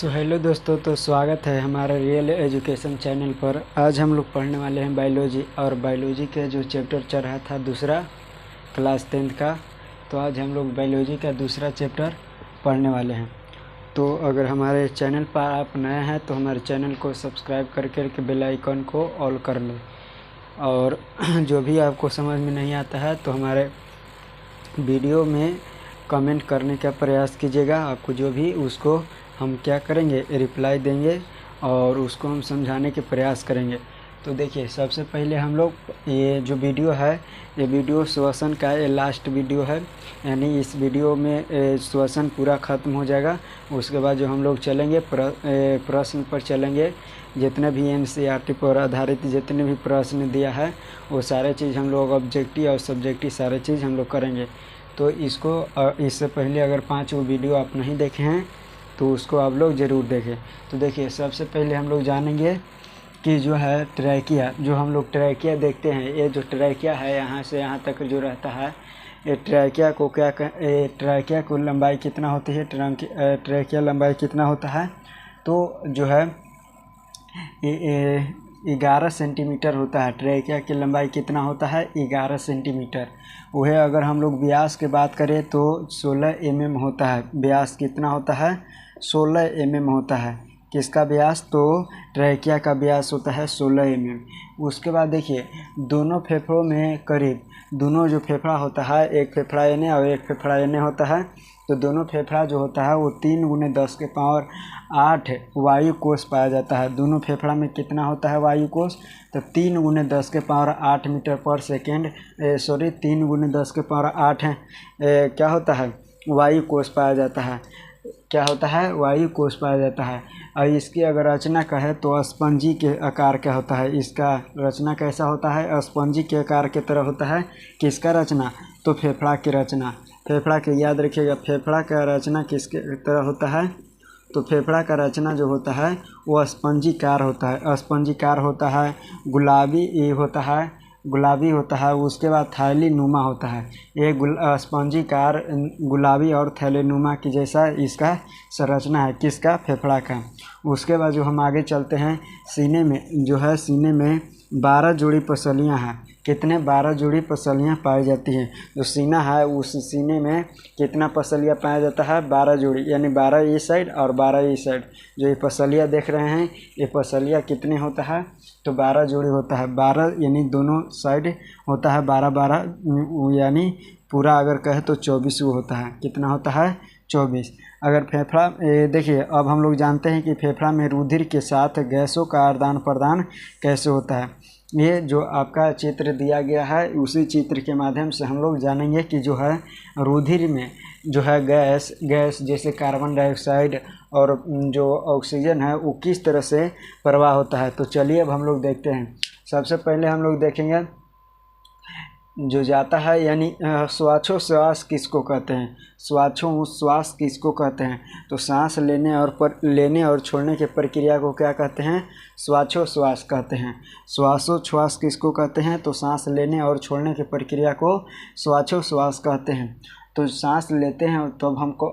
So hello दोस्तों, तो स्वागत है हमारे रियल एजुकेशन चैनल पर। आज हम लोग पढ़ने वाले हैं बायोलॉजी, और बायोलॉजी का जो चैप्टर चल रहा था दूसरा क्लास 10th का। तो आज हम लोग बायोलॉजी का दूसरा चैप्टर पढ़ने वाले हैं। तो अगर हमारे चैनल पर आप नए हैं तो हमारे चैनल को सब्सक्राइब करके बेल आइकन को ऑल कर लें। और जो भी आपको समझ में नहीं आता है तो हमारे वीडियो में कमेंट करने का प्रयास कीजिएगा। आपको जो भी उसको हम क्या करेंगे, रिप्लाई देंगे और उसको हम समझाने के प्रयास करेंगे। तो देखिए, सबसे पहले हम लोग ये जो वीडियो है, ये वीडियो श्वसन का ये लास्ट वीडियो है, यानी इस वीडियो में श्वसन पूरा ख़त्म हो जाएगा। उसके बाद जो हम लोग चलेंगे प्रश्न पर चलेंगे। जितने भी NCERT पर आधारित जितने भी प्रश्न दिया है वो सारे चीज़ हम लोग ऑब्जेक्टिव और सब्जेक्टिव सारे चीज़ हम लोग करेंगे। तो इससे पहले अगर 5 वो वीडियो आप नहीं देखे हैं तो उसको आप लोग ज़रूर देखें। तो देखिए, सबसे पहले हम लोग जानेंगे कि जो है ट्रैकिया, जो हम लोग ट्रैकिया देखते हैं, ये जो ट्रैकिया है यहाँ से यहाँ तक जो रहता है, ये ट्रैकिया को ट्रैकिया को लंबाई कितना होती है, ट्रैकिया लंबाई कितना होता है, तो जो है 11 सेंटीमीटर होता है। ट्रैकिया की लंबाई कितना होता है, 11 सेंटीमीटर। वह अगर हम लोग व्यास की बात करें तो 16 mm होता है। व्यास कितना होता है, 16 mm होता है। किसका व्यास, तो ट्रैकिया का व्यास होता है 16 mm। उसके बाद देखिए, दोनों फेफड़ों में करीब, दोनों जो फेफड़ा होता है, एक फेफड़ा एने और एक फेफड़ा एने होता है, तो दोनों फेफड़ा जो होता है वो 3 × 10⁸ वायु कोष पाया जाता है। दोनों फेफड़ा में कितना होता है वायु कोष, तो 3 × 10⁸ मीटर पर सेकेंड 3 × 10⁸ क्या होता है, वायु कोष पाया जाता है। क्या होता है, वायु कोष पाया जाता है। और इसकी अगर रचना कहे तो स्पंजी के आकार का होता है। इसका रचना कैसा होता है, स्पंजी के आकार की तरह होता है। किसका रचना, तो फेफड़ा की रचना। फेफड़ा के याद रखिएगा, फेफड़ा का रचना किसके तरह होता है, तो फेफड़ा का रचना जो होता है वो स्पंजीकार होता है। स्पंजीकार होता है, गुलाबी होता है। उसके बाद थैलीनुमा होता है। ये स्पंजीकार गुलाबी और थैलीनुमा की जैसा इसका संरचना है, किसका, फेफड़ा का। उसके बाद जो हम आगे चलते हैं, सीने में जो है, सीने में 12 जोड़ी पसलियाँ हैं। कितने, 12 जोड़ी पसलियाँ पाई जाती हैं। जो सीना है उस सीने में कितना पसलियाँ पाया जाता है, 12 जोड़ी, यानी 12 इस साइड और 12 इस साइड। जो ये पसलियाँ देख रहे हैं, ये पसलियाँ कितने होता है, तो 12 जोड़ी होता है। 12 यानी दोनों साइड होता है 12-12, यानी पूरा अगर कहे तो 24 होता है। कितना होता है, 24। अगर फेफड़ा देखिए, अब हम लोग जानते हैं कि फेफड़ा में रुधिर के साथ गैसों का आदान प्रदान कैसे होता है। ये जो आपका चित्र दिया गया है, उसी चित्र के माध्यम से हम लोग जानेंगे कि जो है रुधिर में जो है गैस जैसे कार्बन डाइऑक्साइड और जो ऑक्सीजन है वो किस तरह से प्रवाह होता है। तो चलिए अब हम लोग देखते हैं। सबसे पहले हम लोग देखेंगे जो जाता है, यानी श्वासोच्छ्वास किसको कहते हैं, श्वासोच्छ्वास किसको कहते हैं, तो सांस लेने और छोड़ने की प्रक्रिया को क्या कहते हैं, श्वासोच्छ्वास कहते हैं। श्वासोच्छ्वास किसको कहते हैं, तो सांस लेने और छोड़ने की प्रक्रिया को श्वासोच्छ्वास कहते हैं। तो सांस लेते हैं तो अब हमको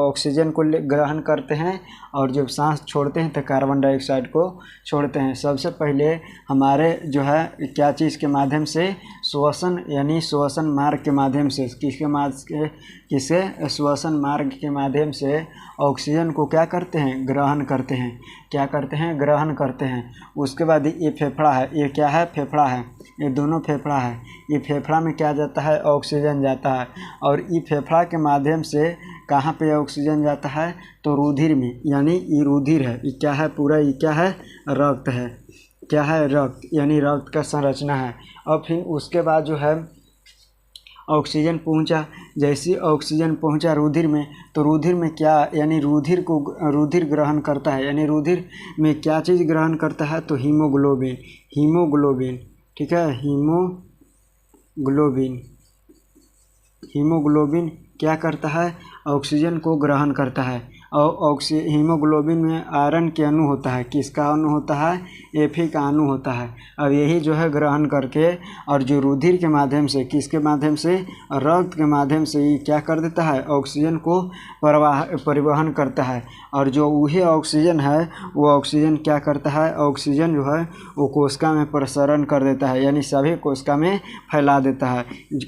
ऑक्सीजन को ग्रहण करते हैं, और जब सांस छोड़ते हैं तो कार्बन डाइऑक्साइड को छोड़ते हैं। सबसे पहले हमारे जो है क्या चीज़ के माध्यम से, श्वसन, यानी श्वसन मार्ग के माध्यम से, किसे श्वसन मार्ग के माध्यम से ऑक्सीजन को क्या करते हैं, ग्रहण करते हैं। क्या करते हैं, ग्रहण करते हैं। उसके बाद ये फेफड़ा है, ये क्या है, फेफड़ा है, ये दोनों फेफड़ा है। ये फेफड़ा में क्या जाता है, ऑक्सीजन जाता है। और ये फेफड़ा के माध्यम से कहाँ पे ऑक्सीजन जाता है, तो रुधिर में, यानी ये रुधिर है, ये क्या है, पूरा ये क्या है, रक्त है। क्या है, रक्त, यानी रक्त का संरचना है। और फिर उसके बाद जो है ऑक्सीजन पहुंचा, जैसे ऑक्सीजन पहुंचा रुधिर में, तो रुधिर में क्या, यानी रुधिर ग्रहण करता है, यानी रुधिर में क्या चीज़ ग्रहण करता है, तो हीमोग्लोबिन। ठीक है, हीमोग्लोबिन क्या करता है, ऑक्सीजन को ग्रहण करता है। हीमोग्लोबिन में आयरन के अणु होता है। किसका अणु होता है? Fe का अणु होता है। अब यही जो है ग्रहण करके और जो रुधिर के माध्यम से, किसके माध्यम से? रक्त के माध्यम से ये क्या कर देता है? ऑक्सीजन को परिवहन करता है। और जो वही ऑक्सीजन है वो ऑक्सीजन क्या करता है? ऑक्सीजन जो है वो कोशिका में प्रसरण कर देता है, यानी सभी कोशिका में फैला देता है।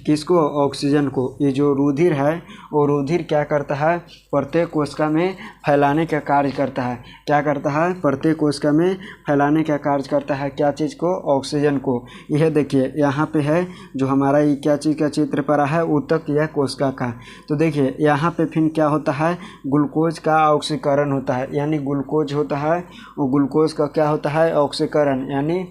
किसको? ऑक्सीजन को। ये जो रुधिर है वो रुधिर क्या करता है? प्रत्येक कोशिका में फैलाने का कार्य करता है। क्या करता है? प्रत्येक कोशिका में फैलाने का कार्य करता है। क्या चीज़ को? ऑक्सीजन को। यह देखिए यहाँ पे है जो हमारा ये क्या चीज़ का चित्र पड़ा है? ऊतक या कोशिका का। तो देखिए यहाँ पे फिर क्या होता है? ग्लूकोज का ऑक्सीकरण होता है, यानी ग्लूकोज होता है वो ग्लूकोज का क्या होता है? ऑक्सीकरण, यानी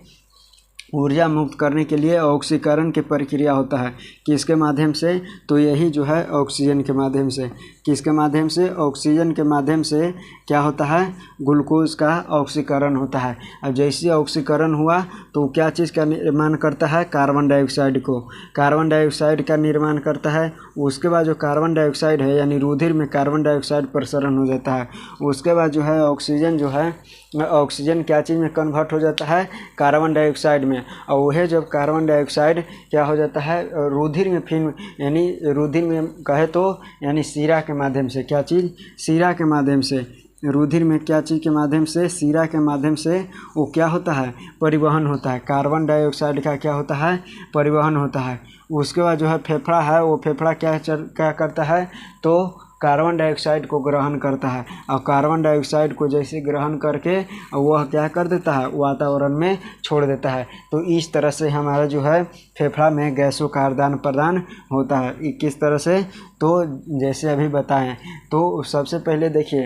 ऊर्जा मुक्त करने के लिए ऑक्सीकरण की प्रक्रिया होता है। किसके माध्यम से? तो यही जो है ऑक्सीजन के माध्यम से। किसके माध्यम से? ऑक्सीजन के माध्यम से क्या होता है? ग्लूकोज का ऑक्सीकरण होता है। अब जैसे ऑक्सीकरण हुआ तो क्या चीज़ का निर्माण करता है? कार्बन डाइऑक्साइड को। कार्बन डाइऑक्साइड का निर्माण करता है। उसके बाद जो कार्बन डाइऑक्साइड है यानी रुधिर में कार्बन डाइऑक्साइड प्रसरण हो जाता है। उसके बाद जो है ऑक्सीजन जो है, ऑक्सीजन क्या चीज़ में कन्वर्ट हो जाता है? कार्बन डाइऑक्साइड में। और वह जब कार्बन डाइऑक्साइड क्या हो जाता है? रुधिर में, फिर यानी रुधिर में कहे तो यानी शिरा के माध्यम से। क्या चीज़? शिरा के माध्यम से। रुधिर में क्या चीज़ के माध्यम से? शिरा के माध्यम से वो क्या होता है? परिवहन होता है। कार्बन डाइऑक्साइड का क्या होता है? परिवहन होता है। उसके बाद जो है फेफड़ा है, वो फेफड़ा क्या करता है? तो कार्बन डाइऑक्साइड को ग्रहण करता है। और कार्बन डाइऑक्साइड को जैसे ग्रहण करके वह क्या कर देता है? वातावरण में छोड़ देता है। तो इस तरह से हमारा जो है फेफड़ा में गैसों का आदान प्रदान होता है। किस तरह से? तो जैसे अभी बताएं, तो सबसे पहले देखिए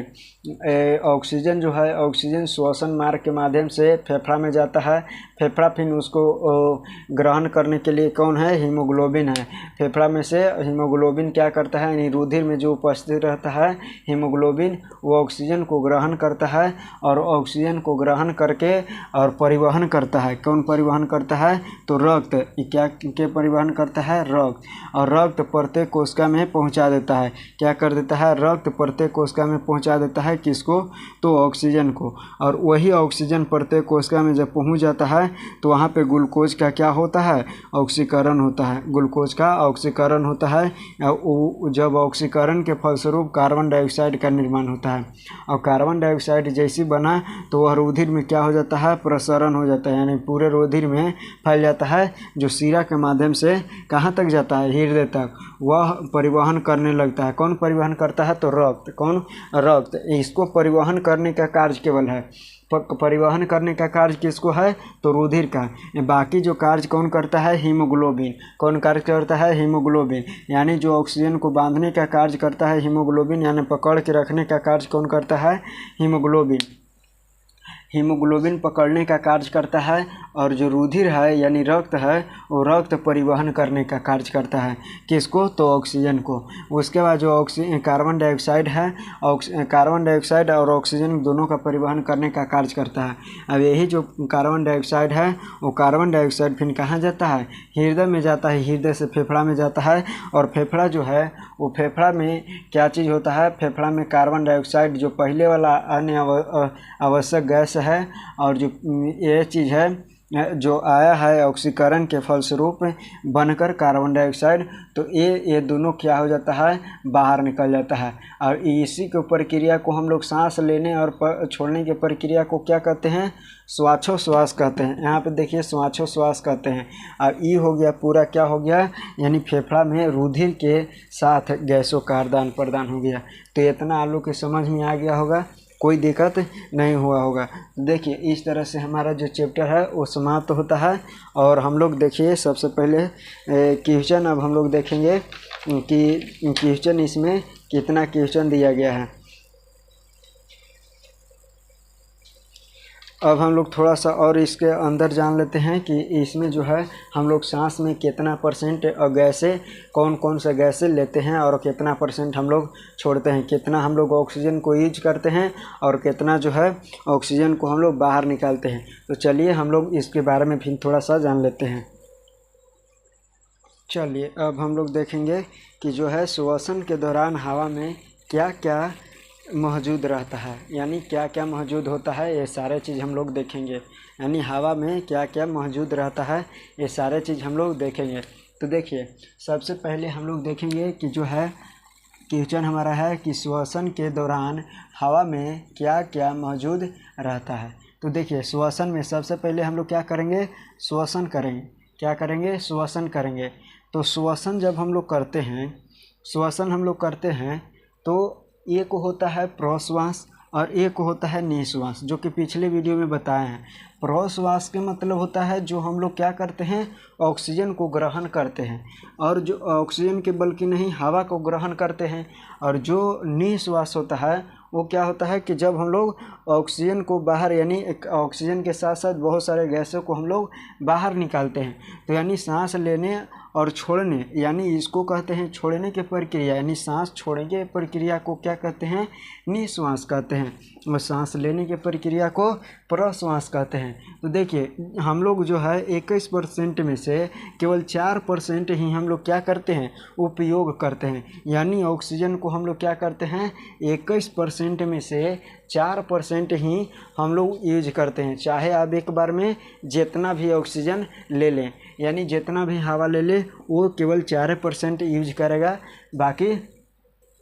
ऑक्सीजन जो है, ऑक्सीजन श्वसन मार्ग के माध्यम से फेफड़ा में जाता है। फेफड़ा फिर उसको ग्रहण करने के लिए कौन है? हीमोग्लोबिन है। फेफड़ा में से हीमोग्लोबिन क्या करता है? यानी रुधिर में जो उपस्थित रहता है हीमोग्लोबिन, वो ऑक्सीजन को ग्रहण करता है और ऑक्सीजन को ग्रहण करके और परिवहन करता है। कौन परिवहन करता है? तो रक्त। क्या के परिवहन करता है? रक्त। और रक्त प्रत्येक कोशिका में पहुंचा देता है। क्या कर देता है? रक्त प्रत्येक कोशिका में पहुंचा देता है। किसको? तो ऑक्सीजन को। और वही ऑक्सीजन प्रत्येक कोशिका में जब पहुंच जाता है तो वहाँ पे ग्लूकोज का क्या होता है? ऑक्सीकरण होता है। ग्लूकोज का ऑक्सीकरण होता है। जब ऑक्सीकरण के फलस्वरूप कार्बन डाइऑक्साइड का निर्माण होता है। और कार्बन डाइऑक्साइड जैसे बना तो वह रुधिर में क्या हो जाता है? प्रसरण हो जाता है, यानी पूरे रुधिर में फैल जाता है, जो शिरा के माध्यम से कहाँ तक जाता है? हृदय तक। वह परिवहन करने लगता है। कौन परिवहन करता है? तो रक्त। कौन? रक्त। इसको परिवहन करने का कार्य केवल है। परिवहन करने का कार्य किसको है? तो रुधिर का। बाकी जो कार्य कौन करता है? हीमोग्लोबिन। कौन कार्य करता है? हीमोग्लोबिन। यानी जो ऑक्सीजन को बांधने का कार्य करता है हीमोग्लोबिन, यानी पकड़ के रखने का कार्य कौन करता है? हीमोग्लोबिन। हीमोग्लोबिन पकड़ने का कार्य करता है। और जो रुधिर है यानी रक्त है, वो रक्त परिवहन करने का कार्य करता है। किसको? तो ऑक्सीजन को। उसके बाद जो कार्बन डाइऑक्साइड है, कार्बन डाइऑक्साइड और ऑक्सीजन दोनों का परिवहन करने का कार्य करता है। अब यही जो कार्बन डाइऑक्साइड है वो कार्बन डाइऑक्साइड फिर कहाँ जाता है? हृदय में जाता है। हृदय से फेफड़ा में जाता है। और फेफड़ा जो है वो फेफड़ा में क्या चीज़ होता है? फेफड़ा में कार्बन डाइऑक्साइड जो पहले वाला अन्य आवश्यक गैस है, और जो ये चीज़ है जो आया है ऑक्सीकरण के फलस्वरूप बनकर कार्बन डाइऑक्साइड, तो ये दोनों क्या हो जाता है? बाहर निकल जाता है। और इसी को प्रक्रिया को हम लोग सांस लेने और छोड़ने की प्रक्रिया को क्या कहते हैं? श्वासोच्छ्वास कहते हैं। यहाँ पे देखिए श्वासोच्छ्वास कहते हैं। और ये हो गया पूरा क्या हो गया? यानी फेफड़ा में रुधिर के साथ गैसों का आदान प्रदान हो गया। तो इतना आप लोग के समझ में आ गया होगा, कोई दिक्कत नहीं हुआ होगा। देखिए इस तरह से हमारा जो चैप्टर है वो समाप्त होता है। और हम लोग देखिए सबसे पहले क्वेश्चन अब हम लोग देखेंगे कि क्वेश्चन इसमें कितना क्वेश्चन दिया गया है। अब हम लोग थोड़ा सा और इसके अंदर जान लेते हैं कि इसमें जो है हम लोग सांस में कितना परसेंट गैसें, कौन कौन से गैसें लेते हैं और कितना परसेंट हम लोग छोड़ते हैं, कितना हम लोग ऑक्सीजन को यूज करते हैं और कितना जो है ऑक्सीजन को हम लोग बाहर निकालते हैं। तो चलिए हम लोग इसके बारे में फिर थोड़ा सा जान लेते हैं। चलिए अब हम लोग देखेंगे कि जो है श्वसन के दौरान हवा में क्या क्या मौजूद रहता है, यानी क्या क्या मौजूद होता है ये सारे चीज़ हम लोग देखेंगे। यानी हवा में क्या क्या मौजूद रहता है ये सारे चीज़ हम लोग देखेंगे। तो देखिए सबसे पहले हम लोग देखेंगे कि जो है क्वेश्चन हमारा है कि श्वसन के दौरान हवा में क्या क्या मौजूद रहता है। तो देखिए श्वसन में सबसे पहले हम लोग क्या करेंगे, श्वसन करेंगे। क्या करेंगे, श्वसन करेंगे। तो श्वसन जब हम लोग करते हैं, श्वसन हम लोग करते हैं तो एक होता है प्रश्वास और एक होता है निश्वास, जो कि पिछले वीडियो में बताए हैं। प्रश्वास के मतलब होता है जो हम लोग क्या करते हैं, ऑक्सीजन को ग्रहण करते हैं, और जो ऑक्सीजन के बल्कि नहीं हवा को ग्रहण करते हैं। और जो निश्वास होता है वो क्या होता है कि जब हम लोग ऑक्सीजन को बाहर, यानी ऑक्सीजन के साथ साथ बहुत सारे गैसों को हम लोग बाहर निकालते हैं। तो यानी सांस लेने और छोड़ने, यानी इसको कहते हैं छोड़ने की प्रक्रिया, यानी सांस छोड़ने की प्रक्रिया को क्या कहते हैं, निश्वास कहते हैं। और सांस लेने की प्रक्रिया को प्रश्वास कहते हैं। तो देखिए हम लोग जो है 21% में से केवल 4% ही हम लोग क्या करते हैं, उपयोग करते हैं। यानी ऑक्सीजन को हम लोग क्या करते हैं, 21% में से 4% ही हम लोग यूज करते हैं। चाहे आप एक बार में जितना भी ऑक्सीजन ले लें, यानी जितना भी हवा ले ले वो केवल 4% यूज करेगा, बाकी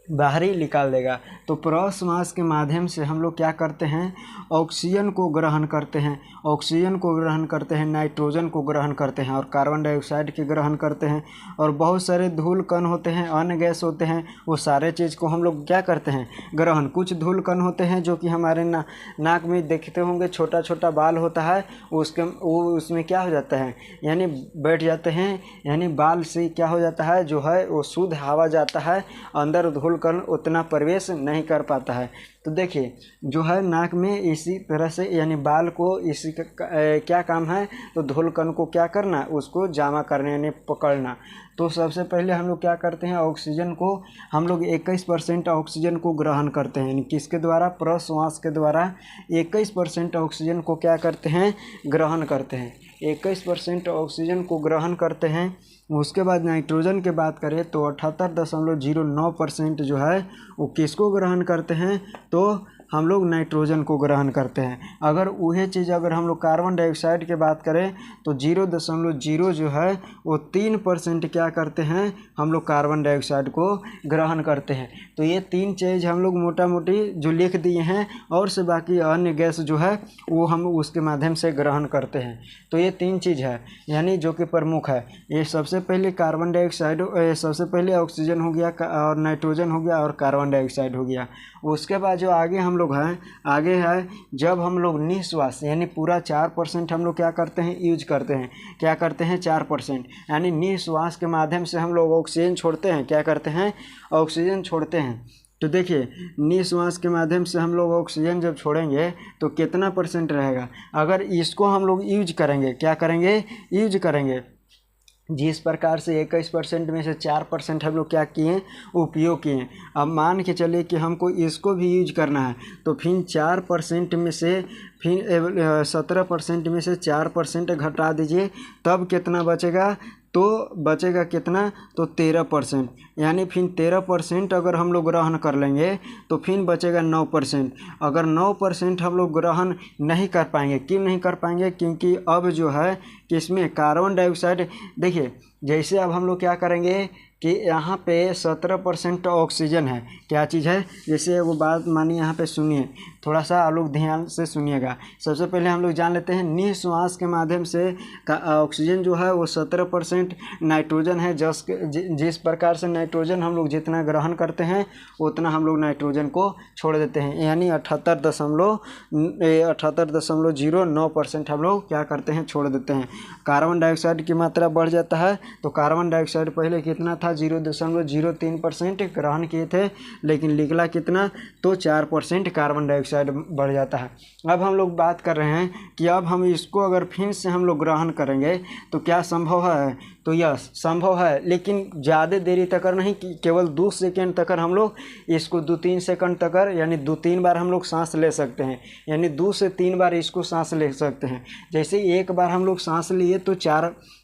बाहर ही निकाल देगा। तो प्रश्वास के माध्यम से हम लोग क्या करते हैं, ऑक्सीजन को ग्रहण करते हैं, ऑक्सीजन को ग्रहण करते हैं, नाइट्रोजन को ग्रहण करते हैं और कार्बन डाइऑक्साइड के ग्रहण करते हैं। और बहुत सारे धूल कण होते हैं, अन्य गैस होते हैं, वो सारे चीज़ को हम लोग क्या करते हैं, ग्रहण। कुछ धूल कण होते हैं जो कि हमारे नाक में देखते होंगे, छोटा छोटा बाल होता है, वो उसमें क्या हो जाता है, यानी बैठ जाते हैं, यानी बाल से क्या हो जाता है, जो है वो शुद्ध हवा जाता है, अंदर धूल कण उतना प्रवेश नहीं कर पाता है। तो देखिए जो है नाक में इसी तरह से, यानी बाल को इसी का क्या काम है, तो धूल कण को क्या करना, उसको जमा करना, यानी पकड़ना। तो सबसे पहले हम लोग क्या करते हैं, ऑक्सीजन को हम लोग 21% ऑक्सीजन को ग्रहण करते हैं, यानी किसके द्वारा, प्रश्वास के द्वारा 21% ऑक्सीजन को क्या करते हैं, ग्रहण करते हैं। 21% ऑक्सीजन को ग्रहण करते हैं। उसके बाद नाइट्रोजन की बात करें तो 78.09% जो है वो किसको ग्रहण करते हैं, तो हम लोग नाइट्रोजन को ग्रहण करते हैं। अगर वही चीज़ अगर हम लोग कार्बन डाइऑक्साइड की बात करें तो 0.0 जो है वो 3% क्या करते हैं, हम लोग कार्बन डाइऑक्साइड को ग्रहण करते हैं। तो ये 3 चीज़ हम लोग मोटा मोटी जो लिख दिए हैं, और से बाकी अन्य गैस जो है वो हम उसके माध्यम से ग्रहण करते हैं। तो ये 3 चीज़ है, यानी जो कि प्रमुख है। ये सबसे पहले कार्बन डाइऑक्साइड, सबसे पहले ऑक्सीजन हो गया और नाइट्रोजन हो गया और कार्बन डाइऑक्साइड हो गया। उसके बाद जो आगे हम लोग हैं, आगे है जब हम लोग निश्वास, यानी पूरा 4% हम लोग क्या करते हैं, यूज करते हैं। क्या करते हैं, 4%, यानी निश्वास के माध्यम से हम लोग ऑक्सीजन छोड़ते हैं। क्या करते हैं, ऑक्सीजन छोड़ते हैं। तो देखिए निश्वास के माध्यम से हम लोग ऑक्सीजन जब छोड़ेंगे तो कितना % रहेगा, अगर इसको हम लोग यूज करेंगे, क्या करेंगे, यूज करेंगे। जिस प्रकार से 21% में से 4% हम लोग क्या किए, उपयोग किए। अब मान के चलिए कि हमको इसको भी यूज करना है, तो फिर 4% में से फिर 17% में से 4% घटा दीजिए, तब कितना बचेगा, तो बचेगा कितना, तो 13%। यानी फिर 13% अगर हम लोग ग्रहण कर लेंगे तो फिर बचेगा 9%। अगर 9% हम लोग ग्रहण नहीं कर पाएंगे, क्यों नहीं कर पाएंगे, क्योंकि अब जो है किसमें, कार्बन डाइऑक्साइड। देखिए जैसे अब हम लोग क्या करेंगे कि यहाँ पे 17% ऑक्सीजन है, क्या चीज़ है, जैसे वो बात मानिए यहाँ पे सुनिए, थोड़ा सा आप लोग ध्यान से सुनिएगा। सबसे पहले हम लोग जान लेते हैं निश्वास के माध्यम से ऑक्सीजन जो है वो 17% नाइट्रोजन है। जिस प्रकार से नाइट्रोजन हम लोग जितना ग्रहण करते हैं उतना हम लोग नाइट्रोजन को छोड़ देते हैं, यानी 78.09% हम लोग क्या करते हैं, छोड़ देते हैं। कार्बन डाइऑक्साइड की मात्रा बढ़ जाता है, तो कार्बन डाइऑक्साइड पहले कितना था, 0.03% ग्रहण किए थे, लेकिन निकला कितना, तो 4% कार्बन डाइऑक्साइड बढ़ जाता है। अब हम लोग बात कर रहे हैं कि अब हम इसको अगर फिर से हम लोग ग्रहण करेंगे तो क्या संभव है, तो यह संभव है, लेकिन ज़्यादा देरी तक नहीं, कि केवल 2 सेकेंड तक हम लोग इसको 2-3 सेकंड तक यानी 2-3 बार हम लोग सांस ले सकते हैं, यानी 2 से 3 बार इसको सांस ले सकते हैं। जैसे एक बार हम लोग सांस लिए तो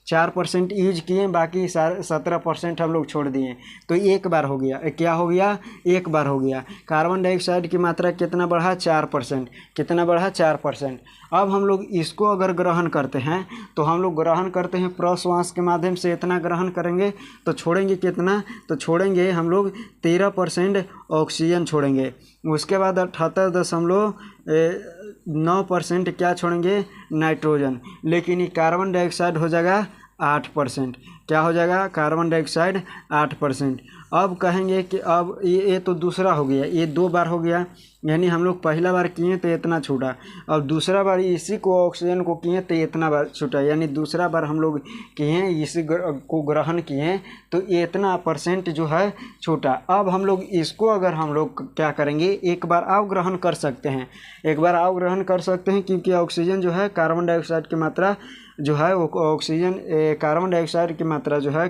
4% यूज किए, बाकी 17% हम लोग छोड़ दिए, तो एक बार हो गया। क्या हो गया? एक बार हो गया। कार्बन डाइऑक्साइड की मात्रा कितना बढ़ा? 4%। कितना बढ़ा? 4%। अब हम लोग इसको अगर ग्रहण करते हैं तो हम लोग ग्रहण करते हैं प्रश्वास के माध्यम से, इतना ग्रहण करेंगे तो छोड़ेंगे कितना? तो छोड़ेंगे हम लोग 13% ऑक्सीजन छोड़ेंगे। उसके बाद 78.9% क्या छोड़ेंगे? नाइट्रोजन। लेकिन ये कार्बन डाइऑक्साइड हो जाएगा 8%। क्या हो जाएगा? Carbon dioxide 8%। अब कहेंगे कि अब ये तो दूसरा हो गया, ये 2 बार हो गया, यानी हम लोग पहला बार किए तो इतना छूटा, अब दूसरा बार इसी को ऑक्सीजन को किए तो इतना बार छूटा, यानी दूसरा बार हम लोग किए इसी को ग्रहण किए तो इतना % जो है छूटा। अब हम लोग इसको अगर हम लोग क्या करेंगे, एक बार और ग्रहण कर सकते हैं, एक बार और ग्रहण कर सकते हैं, क्योंकि ऑक्सीजन जो है कार्बन डाइऑक्साइड की मात्रा जो है वो कार्बन डाइऑक्साइड की मात्रा जो है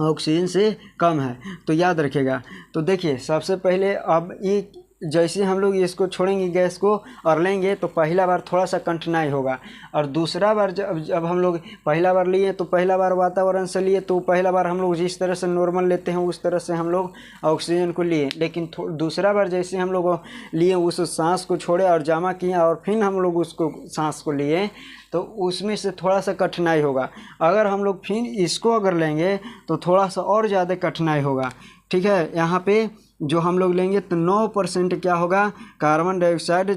ऑक्सीजन से कम है, तो याद रखिएगा। तो देखिए सबसे पहले अब ये जैसे हम लोग इसको छोड़ेंगे गैस को और लेंगे तो पहला बार थोड़ा सा कठिनाई होगा, और दूसरा बार जब हम लोग पहला बार लिए तो पहला बार वातावरण से लिए, तो पहला बार हम लोग जिस तरह से नॉर्मल लेते हैं उस तरह से हम लोग ऑक्सीजन को लिए, लेकिन दूसरा बार जैसे हम लोग लिए उस सांस को छोड़े और जमा किया और फिर हम लोग उसको सांस को लिए, तो उसमें से थोड़ा सा कठिनाई होगा। अगर हम लोग फिर इसको अगर लेंगे तो थोड़ा सा और ज़्यादा कठिनाई होगा। ठीक है, यहाँ पे जो हम लोग लेंगे तो 9% क्या होगा? कार्बन डाइऑक्साइड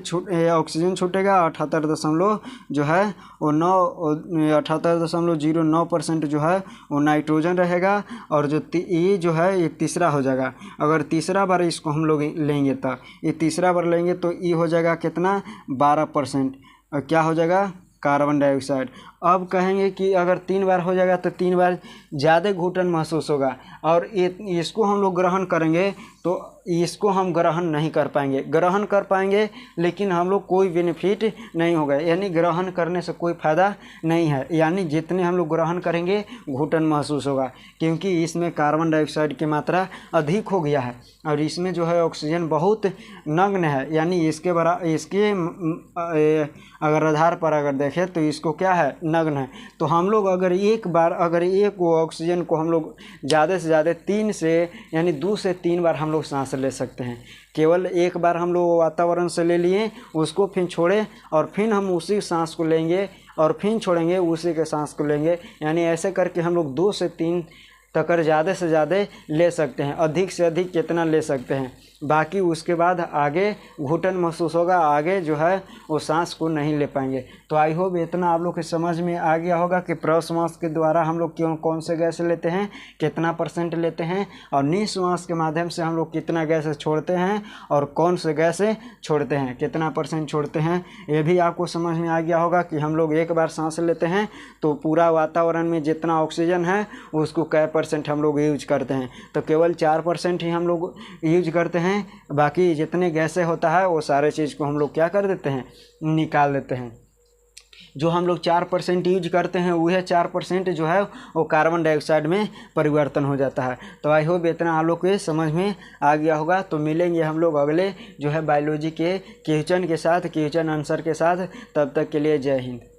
ऑक्सीजन छूटेगा, 78.09% जो है वो नाइट्रोजन रहेगा, और जो ये जो है ये तीसरा हो जाएगा। अगर तीसरा बार इसको हम लोग लेंगे तो ये तीसरा बार लेंगे तो ये हो जाएगा कितना? 12%। और क्या हो जाएगा? Carbon dioxide. अब कहेंगे कि अगर 3 बार हो जाएगा तो 3 बार ज़्यादा घुटन महसूस होगा, और इसको हम लोग ग्रहण करेंगे तो इसको हम ग्रहण नहीं कर पाएंगे, ग्रहण कर पाएंगे लेकिन हम लोग कोई बेनिफिट नहीं होगा, यानी ग्रहण करने से कोई फ़ायदा नहीं है, यानी जितने हम लोग ग्रहण करेंगे घुटन महसूस होगा, क्योंकि इसमें कार्बन डाइऑक्साइड की मात्रा अधिक हो गया है और इसमें जो है ऑक्सीजन बहुत नग्न है, यानी इसके अगर आधार पर अगर देखें तो इसको क्या है? नग्न है। तो हम लोग अगर एक ऑक्सीजन को हम लोग ज़्यादा से ज़्यादा 3 से यानी 2 से 3 बार हम लोग सांस ले सकते हैं। केवल एक बार हम लोग वातावरण से ले लिए, उसको फिर छोड़े और फिर हम उसी सांस को लेंगे और फिर छोड़ेंगे, उसी के सांस को लेंगे, यानी ऐसे करके हम लोग 2 से 3 तक ज़्यादा से ज़्यादा ले सकते हैं, अधिक से अधिक कितना ले सकते हैं। बाकी उसके बाद आगे घुटन महसूस होगा, आगे जो है वो सांस को नहीं ले पाएंगे। तो आई होप इतना आप लोग के समझ में आ गया होगा कि प्रश्वास के द्वारा हम लोग कौन से गैस लेते हैं, कितना % लेते हैं, और निश्वास के माध्यम से हम लोग कितना गैस छोड़ते हैं और कौन से गैस छोड़ते हैं, कितना % छोड़ते हैं। ये भी आपको समझ में आ गया होगा कि हम लोग एक बार सांस लेते हैं तो पूरा वातावरण में जितना ऑक्सीजन है उसको कै % हम लोग यूज करते हैं, तो केवल 4% ही हम लोग यूज करते हैं, बाकी जितने गैसें होता है वो सारे चीज़ को हम लोग क्या कर देते हैं? निकाल देते हैं। जो हम लोग 4% यूज करते हैं वह 4% जो है वो कार्बन डाइऑक्साइड में परिवर्तन हो जाता है। तो आई होप इतना आप लोग के समझ में आ गया होगा। तो मिलेंगे हम लोग अगले जो है बायोलॉजी के क्वेश्चन के साथ, क्वेश्चन आंसर के साथ। तब तक के लिए जय हिंद।